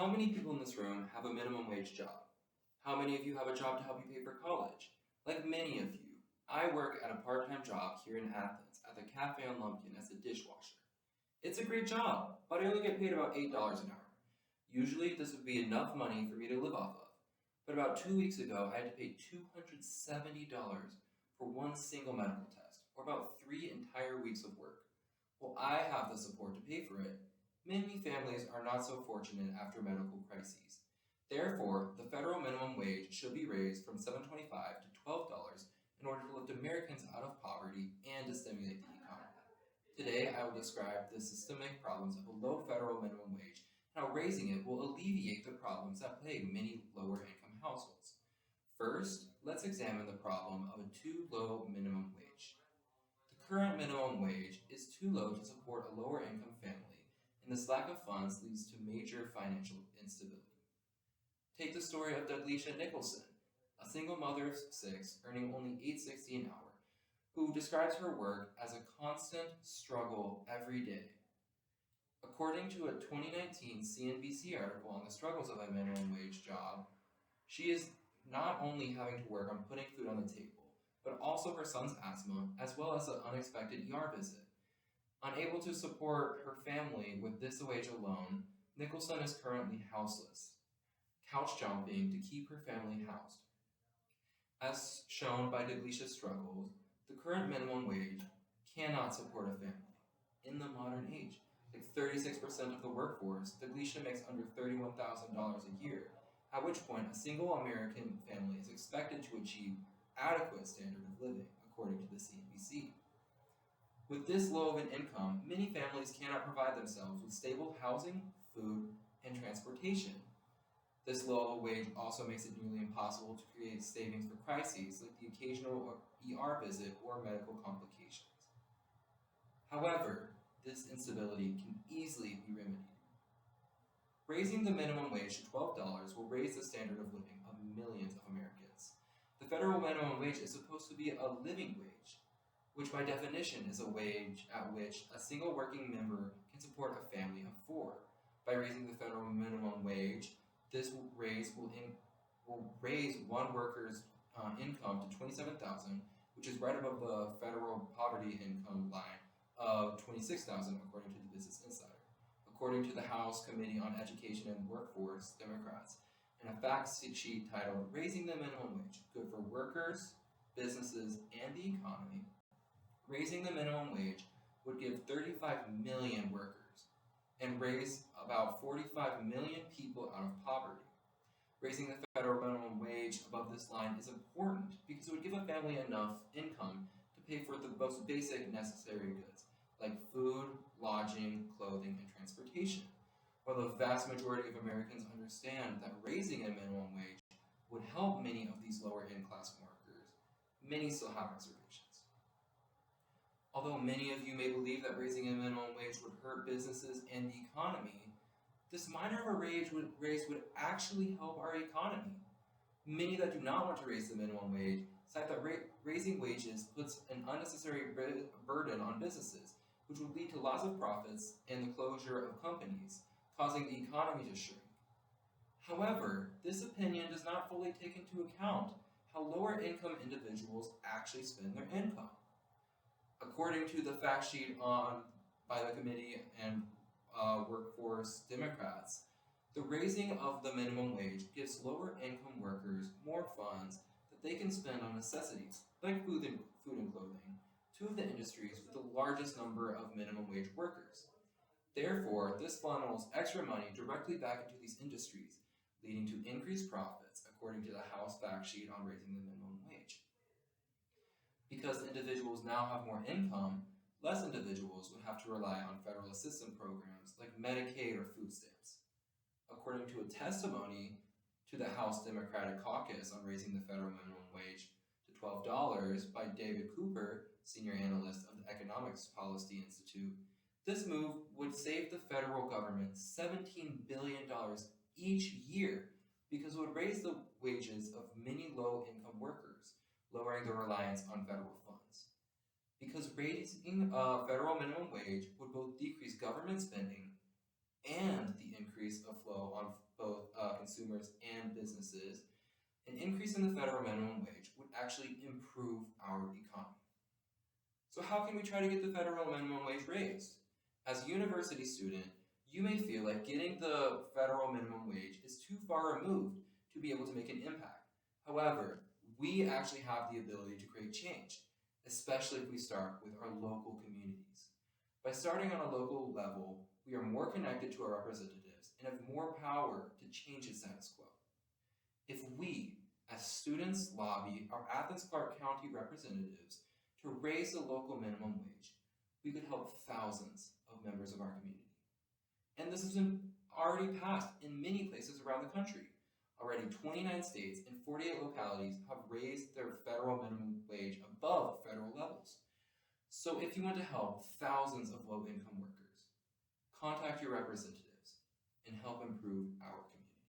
How many people in this room have a minimum wage job? How many of you have a job to help you pay for college? Like many of you, I work at a part-time job here in Athens at the Cafe on Lumpkin as a dishwasher. It's a great job, but I only get paid about $8 an hour. Usually this would be enough money for me to live off of. But about 2 weeks ago, I had to pay $270 for one single medical test, or about 3 entire weeks of work. Well, I have the support to pay for it. Many families are not so fortunate after medical crises. Therefore, the federal minimum wage should be raised from $7.25 to $12 in order to lift Americans out of poverty and to stimulate the economy. Today, I will describe the systemic problems of a low federal minimum wage and how raising it will alleviate the problems that plague many lower income households. First, let's examine the problem of a too low minimum wage. The current minimum wage is too low to support a lower income family, and this lack of funds leads to major financial instability. Take the story of Douglasha Nicholson, a single mother of 6 earning only $8.60 an hour, who describes her work as a constant struggle every day. According to a 2019 CNBC article on the struggles of a minimum wage job, she is not only having to work on putting food on the table, but also her son's asthma, as well as an unexpected ER visit. Unable to support her family with this wage alone, Nicholson is currently houseless, couch jumping to keep her family housed. As shown by Douglasha's struggles, the current minimum wage cannot support a family in the modern age. Like 36% of the workforce, Douglasha makes under $31,000 a year, at which point a single American family is expected to achieve adequate standard of living, according to the CNBC. With this low of an income, many families cannot provide themselves with stable housing, food, and transportation. This low of a wage also makes it nearly impossible to create savings for crises like the occasional ER visit or medical complications. However, this instability can easily be remedied. Raising the minimum wage to $12 will raise the standard of living of millions of Americans. The federal minimum wage is supposed to be a living wage, which by definition is a wage at which a single working member can support a family of 4. By raising the federal minimum wage, this raise will raise one worker's income to $27,000, which is right above the federal poverty income line of $26,000, according to the Business Insider. According to the House Committee on Education and Workforce, Democrats, in a fact sheet titled "Raising the Minimum Wage: Good for Workers, Businesses, and the Economy," raising the minimum wage would give 35 million workers and raise about 45 million people out of poverty. Raising the federal minimum wage above this line is important because it would give a family enough income to pay for the most basic necessary goods, like food, lodging, clothing, and transportation. While the vast majority of Americans understand that raising a minimum wage would help many of these lower-income workers, many still have reservations. Although many of you may believe that raising a minimum wage would hurt businesses and the economy, this minor of a raise would actually help our economy. Many that do not want to raise the minimum wage cite that raising wages puts an unnecessary burden on businesses, which would lead to loss of profits and the closure of companies, causing the economy to shrink. However, this opinion does not fully take into account how lower income individuals actually spend their income. According to the fact sheet by the Committee and Workforce Democrats, the raising of the minimum wage gives lower income workers more funds that they can spend on necessities like food and clothing, two of the industries with the largest number of minimum wage workers. Therefore, this funnels extra money directly back into these industries, leading to increased profits, according to the House fact sheet on raising the minimum wage. Because individuals now have more income, less individuals would have to rely on federal assistance programs like Medicaid or food stamps. According to a testimony to the House Democratic Caucus on raising the federal minimum wage to $12 by David Cooper, senior analyst of the Economics Policy Institute, this move would save the federal government $17 billion each year because it would raise the wages of many low-income workers, lowering the reliance on federal funds. Because raising a federal minimum wage would both decrease government spending and the increase of flow on consumers and businesses, an increase in the federal minimum wage would actually improve our economy. So how can we try to get the federal minimum wage raised? As a university student, you may feel like getting the federal minimum wage is too far removed to be able to make an impact. However, we actually have the ability to create change, especially if we start with our local communities. By starting on a local level, we are more connected to our representatives and have more power to change the status quo. If we, as students, lobby our Athens-Clarke County representatives to raise the local minimum wage, we could help thousands of members of our community. And this has been already passed in many places around the country. Already 29 states and 48 localities have raised their federal minimum wage above federal levels. So if you want to help thousands of low-income workers, contact your representatives and help improve our